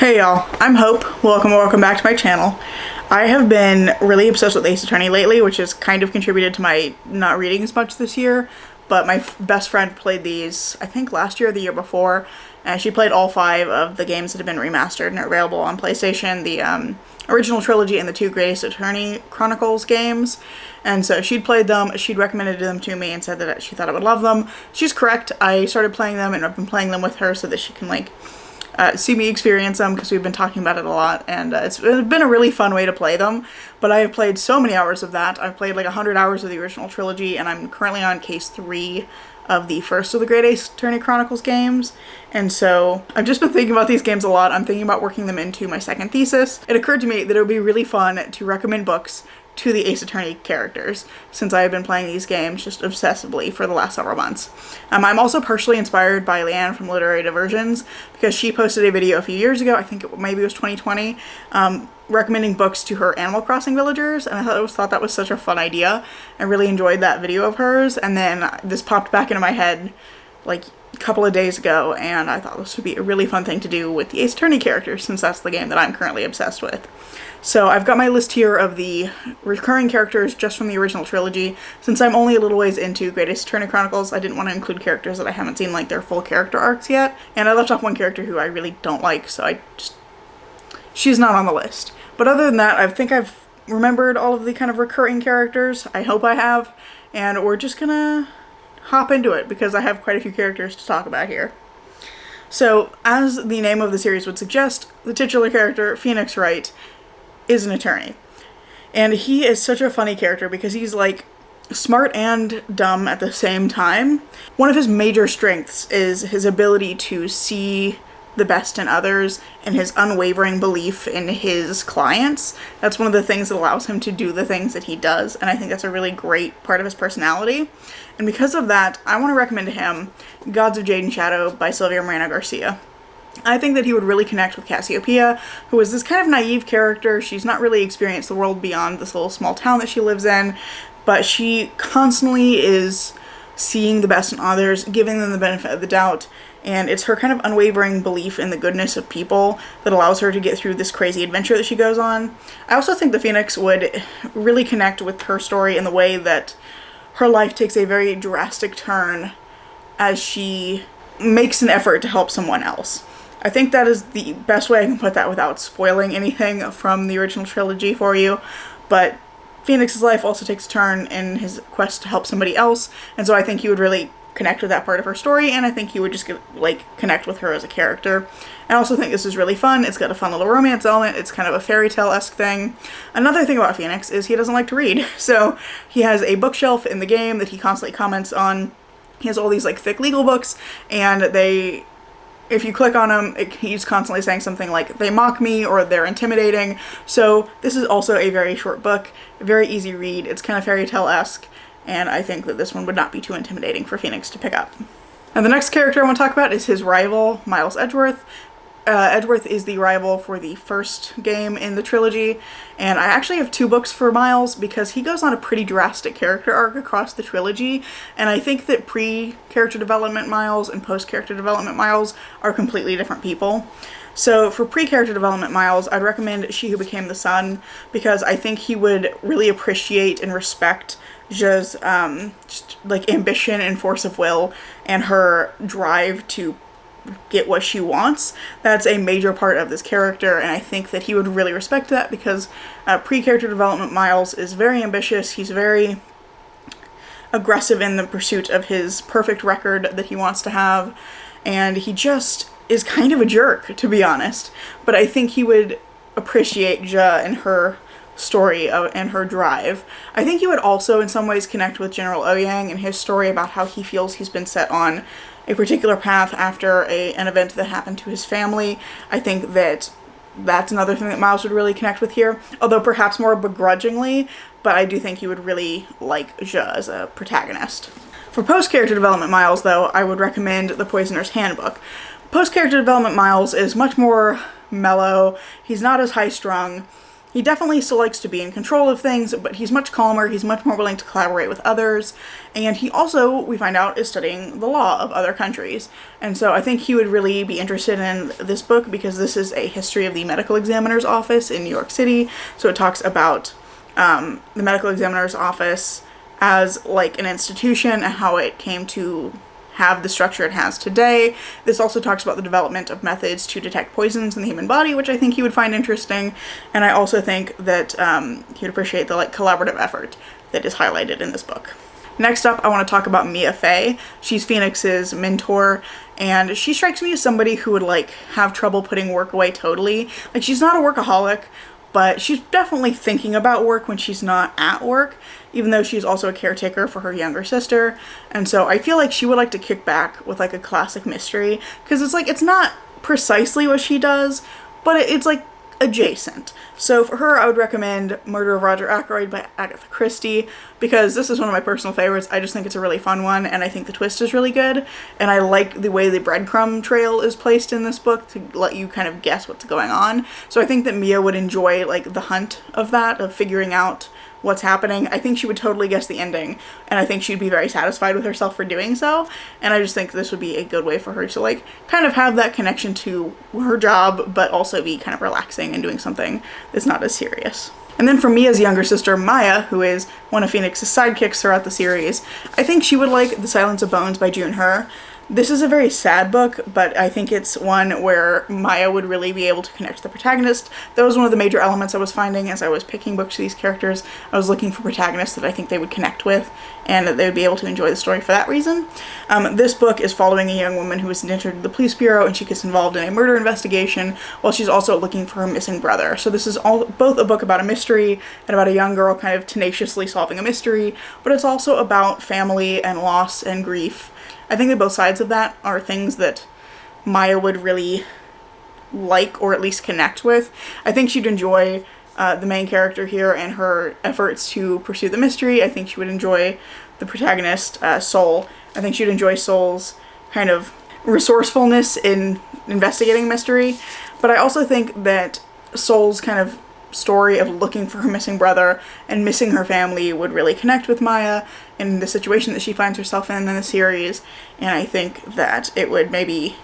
Hey y'all, I'm Hope. Welcome back to my channel. I have been really obsessed with Ace Attorney lately, which has kind of contributed to my not reading as much this year, but my best friend played these, I think last year or the year before, and she played all 5 of the games that have been remastered and are available on PlayStation, the original trilogy and the 2 Greatest Attorney Chronicles games. And so she'd played them, she'd recommended them to me and said that she thought I would love them. She's correct. I started playing them and I've been playing them with her so that she can see me experience them, because we've been talking about it a lot, and it's been a really fun way to play them. But I have played so many hours of that. I've played like 100 hours of the original trilogy, and I'm currently on case 3 of the first of the Great Ace Attorney Chronicles games. And so I've just been thinking about these games a lot. I'm thinking about working them into my second thesis. It occurred to me that it would be really fun to recommend books to the Ace Attorney characters, since I have been playing these games just obsessively for the last several months. I'm also partially inspired by Leanne from Literary Diversions, because she posted a video a few years ago, I think maybe it was 2020, recommending books to her Animal Crossing villagers, and I thought that was such a fun idea. I really enjoyed that video of hers, and then this popped back into my head like a couple of days ago, and I thought this would be a really fun thing to do with the Ace Attorney characters, since that's the game that I'm currently obsessed with. So I've got my list here of the recurring characters just from the original trilogy. Since I'm only a little ways into Great Ace Attorney Chronicles, I didn't want to include characters that I haven't seen like their full character arcs yet, and I left off one character who I really don't like, so she's not on the list. But other than that, I think I've remembered all of the kind of recurring characters. I hope I have, and we're just gonna hop into it because I have quite a few characters to talk about here. So, as the name of the series would suggest, the titular character, Phoenix Wright, is an attorney. And he is such a funny character because he's like smart and dumb at the same time. One of his major strengths is his ability to see the best in others and his unwavering belief in his clients. That's one of the things that allows him to do the things that he does, and I think that's a really great part of his personality. And because of that, I want to recommend to him Gods of Jade and Shadow by Sylvia Moreno Garcia. I think that he would really connect with Cassiopeia, who is this kind of naive character. She's not really experienced the world beyond this little small town that she lives in, but she constantly is seeing the best in others, giving them the benefit of the doubt, and it's her kind of unwavering belief in the goodness of people that allows her to get through this crazy adventure that she goes on. I also think the Phoenix would really connect with her story in the way that her life takes a very drastic turn as she makes an effort to help someone else. I think that is the best way I can put that without spoiling anything from the original trilogy for you, but Phoenix's life also takes a turn in his quest to help somebody else, and so I think he would really connect with that part of her story, and I think he would just connect with her as a character. I also think this is really fun. It's got a fun little romance element. It's kind of a fairy tale-esque thing. Another thing about Phoenix is he doesn't like to read, so he has a bookshelf in the game that he constantly comments on. He has all these thick legal books, and if you click on them, he's constantly saying something like, they mock me, or they're intimidating. So this is also a very short book, a very easy read. It's kind of fairy tale-esque, and I think that this one would not be too intimidating for Phoenix to pick up. And the next character I want to talk about is his rival, Miles Edgeworth. Edgeworth is the rival for the first game in the trilogy, and I actually have 2 books for Miles because he goes on a pretty drastic character arc across the trilogy, and I think that pre-character development Miles and post-character development Miles are completely different people. So for pre-character development Miles, I'd recommend She Who Became the Sun, because I think he would really appreciate and respect Zhe's ambition and force of will and her drive to get what she wants. That's a major part of this character, and I think that he would really respect that because pre-character development Miles is very ambitious. He's very aggressive in the pursuit of his perfect record that he wants to have, and he just is kind of a jerk, to be honest. But I think he would appreciate Zhe and her story and her drive. I think he would also in some ways connect with General Ouyang and his story about how he feels he's been set on a particular path after an event that happened to his family. I think that that's another thing that Miles would really connect with here, although perhaps more begrudgingly, but I do think he would really like Zhe as a protagonist. For post-character development Miles, though, I would recommend The Poisoner's Handbook. Post-character development Miles is much more mellow. He's not as high-strung. he definitely still likes to be in control of things, but he's much calmer, he's much more willing to collaborate with others, and he also, we find out, is studying the law of other countries. And so I think he would really be interested in this book because this is a history of the medical examiner's office in New York City. So it talks about the medical examiner's office as like an institution and how it came to have the structure it has today. This also talks about the development of methods to detect poisons in the human body, which I think he would find interesting. And I also think that he would appreciate the like collaborative effort that is highlighted in this book. Next up, I want to talk about Mia Fey. She's Phoenix's mentor, and she strikes me as somebody who would like have trouble putting work away totally. Like, she's not a workaholic, but she's definitely thinking about work when she's not at work, even though she's also a caretaker for her younger sister. And so I feel like she would like to kick back with like a classic mystery, because it's like, it's not precisely what she does, but it's like adjacent. So for her, I would recommend Murder of Roger Ackroyd by Agatha Christie, because this is one of my personal favorites. I just think it's a really fun one, and I think the twist is really good, and I like the way the breadcrumb trail is placed in this book to let you kind of guess what's going on. So I think that Mia would enjoy like the hunt of that, of figuring out what's happening. I think she would totally guess the ending, and I think she'd be very satisfied with herself for doing so, and I just think this would be a good way for her to like kind of have that connection to her job, but also be kind of relaxing and doing something that's not as serious. And then for Mia's younger sister, Maya, who is one of Phoenix's sidekicks throughout the series, I think she would like The Silence of Bones by June Hur. This is a very sad book, but I think it's one where Maya would really be able to connect to the protagonist. That was one of the major elements I was finding as I was picking books for these characters. I was looking for protagonists that I think they would connect with, and that they would be able to enjoy the story for that reason. This book is following a young woman who is entered the police bureau, and she gets involved in a murder investigation while she's also looking for her missing brother. So this is both a book about a mystery and about a young girl kind of tenaciously solving a mystery, but it's also about family and loss and grief. I think that both sides of that are things that Maya would really like, or at least connect with. I think she'd enjoy the main character here and her efforts to pursue the mystery. I think she would enjoy the protagonist, Sol. I think she'd enjoy Sol's kind of resourcefulness in investigating mystery. But I also think that Sol's kind of story of looking for her missing brother and missing her family would really connect with Maya in the situation that she finds herself in the series, and I think that it would maybe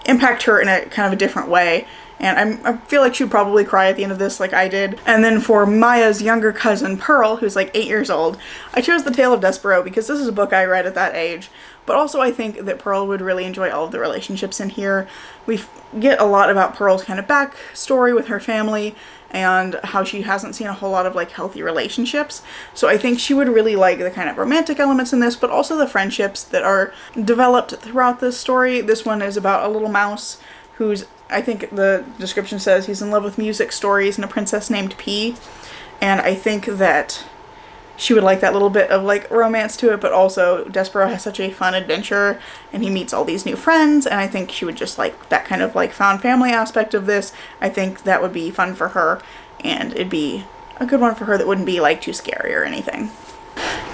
impact her in a kind of a different way, and I feel like she'd probably cry at the end of this like I did. And then for Maya's younger cousin, Pearl, who's like 8 years old, I chose The Tale of Despero because this is a book I read at that age, but also I think that Pearl would really enjoy all of the relationships in here. We get a lot about Pearl's kind of backstory with her family, and how she hasn't seen a whole lot of like healthy relationships. So I think she would really like the kind of romantic elements in this, but also the friendships that are developed throughout this story. This one is about a little mouse who's, I think the description says he's in love with music, stories, and a princess named P. And I think that she would like that little bit of like romance to it, but also Despero has such a fun adventure and he meets all these new friends, and I think she would just like that kind of like found family aspect of this. I think that would be fun for her, and it'd be a good one for her that wouldn't be like too scary or anything.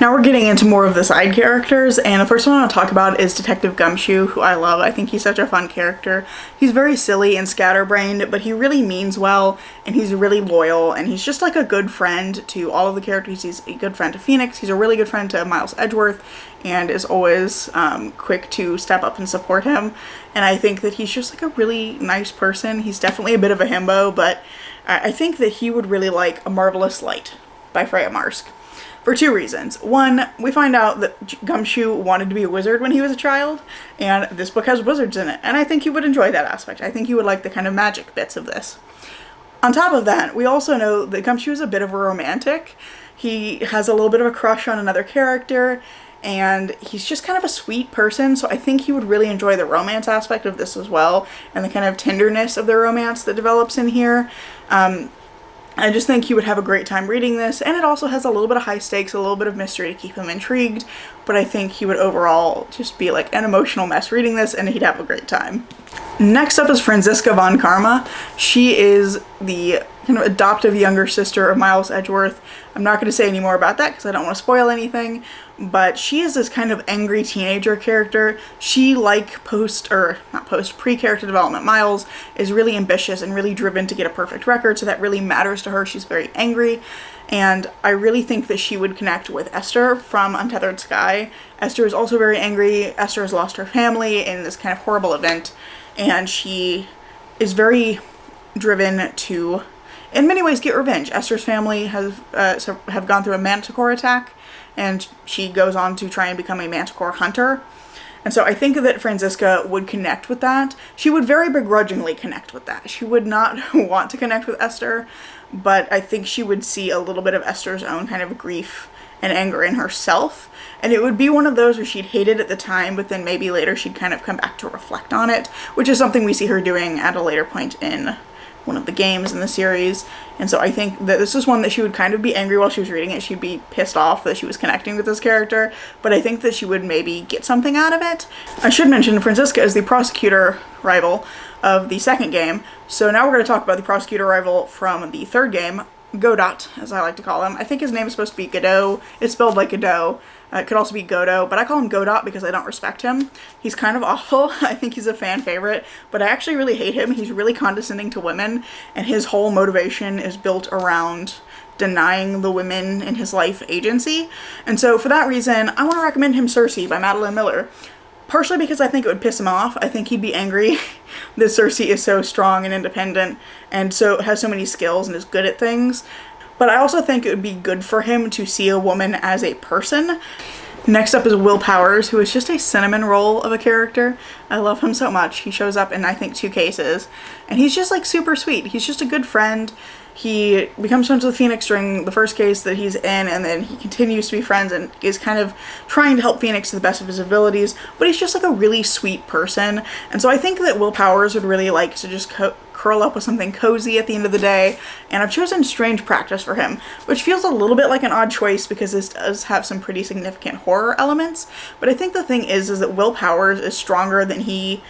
Now we're getting into more of the side characters, and the first one I want to talk about is Detective Gumshoe, who I love. I think he's such a fun character. He's very silly and scatterbrained, but he really means well, and he's really loyal, and he's just like a good friend to all of the characters. He's a good friend to Phoenix, he's a really good friend to Miles Edgeworth, and is always quick to step up and support him. And I think that he's just like a really nice person. He's definitely a bit of a himbo, but I think that he would really like A Marvelous Light by Freya Marske. For two reasons. One, we find out that Gumshoe wanted to be a wizard when he was a child, and this book has wizards in it, and I think he would enjoy that aspect. I think he would like the kind of magic bits of this. On top of that, we also know that Gumshoe is a bit of a romantic. He has a little bit of a crush on another character, and he's just kind of a sweet person, so I think he would really enjoy the romance aspect of this as well, and the kind of tenderness of the romance that develops in here. I just think he would have a great time reading this, and it also has a little bit of high stakes, a little bit of mystery to keep him intrigued, but I think he would overall just be like an emotional mess reading this, and he'd have a great time. Next up is Franziska von Karma. She is the kind of adoptive younger sister of Miles Edgeworth. I'm not going to say any more about that because I don't want to spoil anything, but she is this kind of angry teenager character. She, like pre-character development Miles, is really ambitious and really driven to get a perfect record, so that really matters to her. She's very angry, and I really think that she would connect with Esther from Untethered Sky. Esther is also very angry. Esther has lost her family in this kind of horrible event, and she is very driven to, in many ways, get revenge. Esther's family have gone through a manticore attack, and she goes on to try and become a manticore hunter. And so I think that Franziska would connect with that. She would very begrudgingly connect with that. She would not want to connect with Esther, but I think she would see a little bit of Esther's own kind of grief and anger in herself. And it would be one of those where she'd hate it at the time, but then maybe later she'd kind of come back to reflect on it, which is something we see her doing at a later point in one of the games in the series. And so I think that this is one that she would kind of be angry while she was reading it. She'd be pissed off that she was connecting with this character, but I think that she would maybe get something out of it. I should mention Franziska is the prosecutor rival of the second game. So now we're going to talk about the prosecutor rival from the third game, Godot, as I like to call him. I think his name is supposed to be Godot. It's spelled like Godot. It could also be Godot, but I call him Godot because I don't respect him. He's kind of awful. I think he's a fan favorite, but I actually really hate him. He's really condescending to women, and his whole motivation is built around denying the women in his life agency. And so for that reason, I want to recommend him Cersei by Madeline Miller. Partially because I think it would piss him off. I think he'd be angry that Cersei is so strong and independent and so has so many skills and is good at things. But I also think it would be good for him to see a woman as a person. Next up is Will Powers, who is just a cinnamon roll of a character. I love him so much. He shows up in, I think, 2 cases. And he's just like super sweet. He's just a good friend. He becomes friends with Phoenix during the first case that he's in, and then he continues to be friends and is kind of trying to help Phoenix to the best of his abilities, but he's just like a really sweet person. And so I think that Will Powers would really like to just curl up with something cozy at the end of the day, and I've chosen Strange Practice for him, which feels a little bit like an odd choice because this does have some pretty significant horror elements, but I think the thing is that Will Powers is stronger than he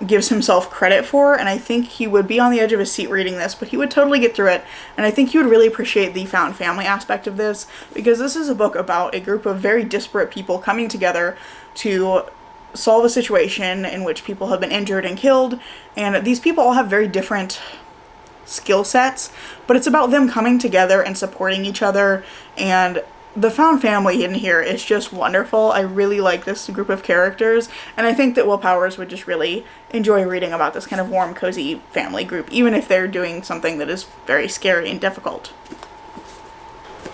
gives himself credit for, and I think he would be on the edge of his seat reading this, but he would totally get through it, and I think he would really appreciate the found family aspect of this, because this is a book about a group of very disparate people coming together to solve a situation in which people have been injured and killed, and these people all have very different skill sets, but it's about them coming together and supporting each other, and the found family in here is just wonderful. I really like this group of characters, and I think that Will Powers would just really enjoy reading about this kind of warm, cozy family group, even if they're doing something that is very scary and difficult.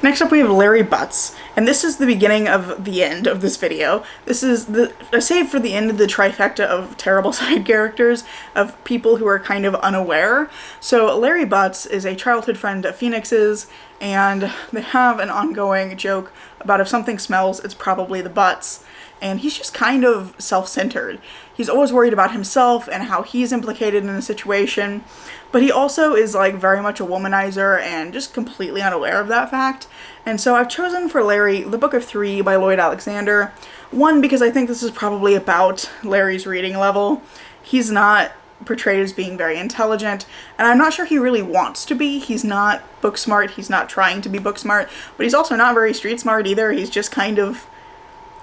Next up we have Larry Butts, and this is the beginning of the end of this video. This is a save for the end of the trifecta of terrible side characters, of people who are kind of unaware. So Larry Butts is a childhood friend of Phoenix's, and they have an ongoing joke about if something smells, it's probably the butts. And he's just kind of self-centered. He's always worried about himself and how he's implicated in the situation, but he also is like very much a womanizer and just completely unaware of that fact. And so I've chosen for Larry The Book of Three by Lloyd Alexander. One, because I think this is probably about Larry's reading level. He's not portrayed as being very intelligent, and I'm not sure he really wants to be. He's not book smart, he's not trying to be book smart, but he's also not very street smart either. He's just kind of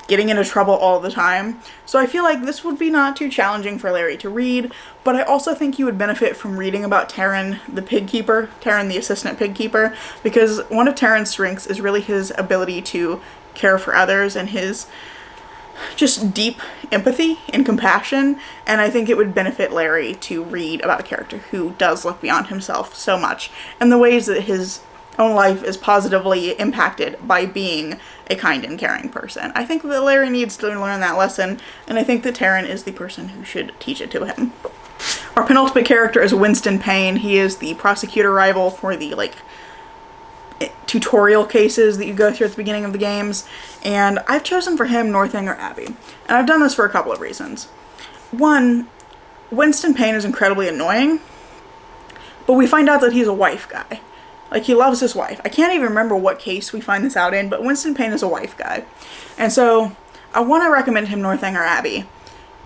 getting into trouble all the time. So I feel like this would be not too challenging for Larry to read, but I also think he would benefit from reading about Taryn the pig keeper, Taryn the assistant pig keeper, because one of Taryn's strengths is really his ability to care for others and his just deep empathy and compassion, and I think it would benefit Larry to read about a character who does look beyond himself so much, and the ways that his own life is positively impacted by being a kind and caring person. I think that Larry needs to learn that lesson, and I think that Taryn is the person who should teach it to him. Our penultimate character is Winston Payne. He is the prosecutor rival for the tutorial cases that you go through at the beginning of the games, and I've chosen for him Northanger Abbey, and I've done this for a couple of reasons. One, Winston Payne is incredibly annoying, but we find out that he's a wife guy. Like, he loves his wife. I can't even remember what case we find this out in, but Winston Payne is a wife guy. And so I want to recommend him Northanger Abbey,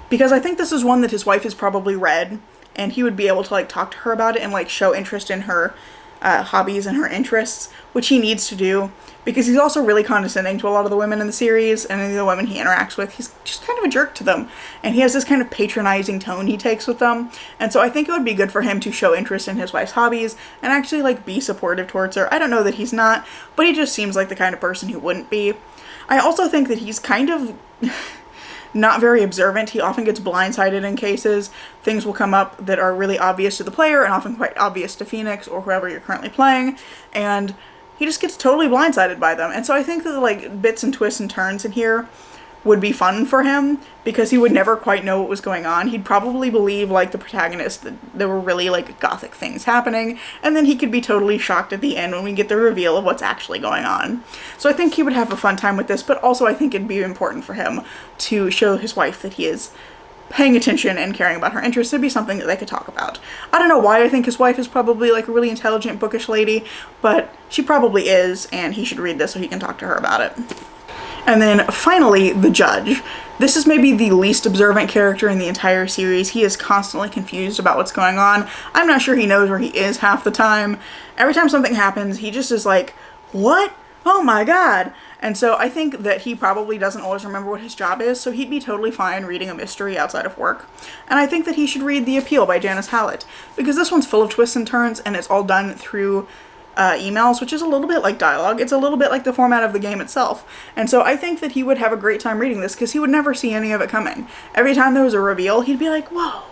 because I think this is one that his wife has probably read, and he would be able to talk to her about it and show interest in her hobbies and her interests, which he needs to do, because he's also really condescending to a lot of the women in the series, and the women he interacts with, he's just kind of a jerk to them, and he has this kind of patronizing tone he takes with them, and so I think it would be good for him to show interest in his wife's hobbies and actually like be supportive towards her. I don't know that he's not, but he just seems like the kind of person who wouldn't be. I also think that he's kind of not very observant. He often gets blindsided in cases. Things will come up that are really obvious to the player and often quite obvious to Phoenix or whoever you're currently playing, and he just gets totally blindsided by them. And so I think that like bits and twists and turns in here would be fun for him, because he would never quite know what was going on. He'd probably believe, like the protagonist, that there were really like gothic things happening, and then he could be totally shocked at the end when we get the reveal of what's actually going on. So I think he would have a fun time with this, but also I think it'd be important for him to show his wife that he is paying attention and caring about her interests. It'd be something that they could talk about. I don't know why I think his wife is probably like a really intelligent, bookish lady, but she probably is, and he should read this so he can talk to her about it. And then finally, the judge. This is maybe the least observant character in the entire series. He is constantly confused about what's going on. I'm not sure he knows where he is half the time. Every time something happens, he just is like, what? Oh my god. And so I think that he probably doesn't always remember what his job is, so he'd be totally fine reading a mystery outside of work. And I think that he should read The Appeal by Janice Hallett, because this one's full of twists and turns, and it's all done through emails, which is a little bit like dialogue. It's a little bit like the format of the game itself. And so I think that he would have a great time reading this, because he would never see any of it coming. Every time there was a reveal, he'd be like, whoa,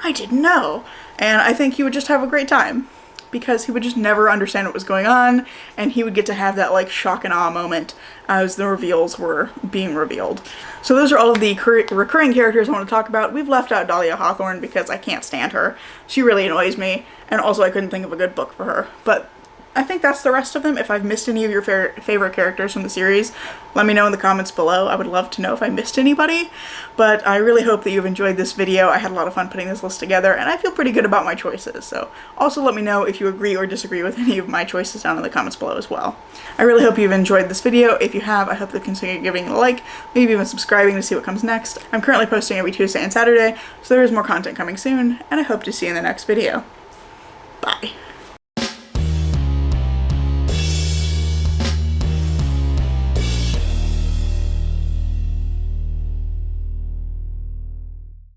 I didn't know. And I think he would just have a great time, because he would just never understand what was going on, and he would get to have that like shock and awe moment as the reveals were being revealed. So those are all of the recurring characters I want to talk about. We've left out Dahlia Hawthorne because I can't stand her. She really annoys me, and also I couldn't think of a good book for her. But I think that's the rest of them. If I've missed any of your favorite characters from the series, let me know in the comments below. I would love to know if I missed anybody, but I really hope that you've enjoyed this video. I had a lot of fun putting this list together, and I feel pretty good about my choices, so also let me know if you agree or disagree with any of my choices down in the comments below as well. I really hope you've enjoyed this video. If you have, I hope you'll consider giving it a like, maybe even subscribing to see what comes next. I'm currently posting every Tuesday and Saturday, so there is more content coming soon, and I hope to see you in the next video. Bye.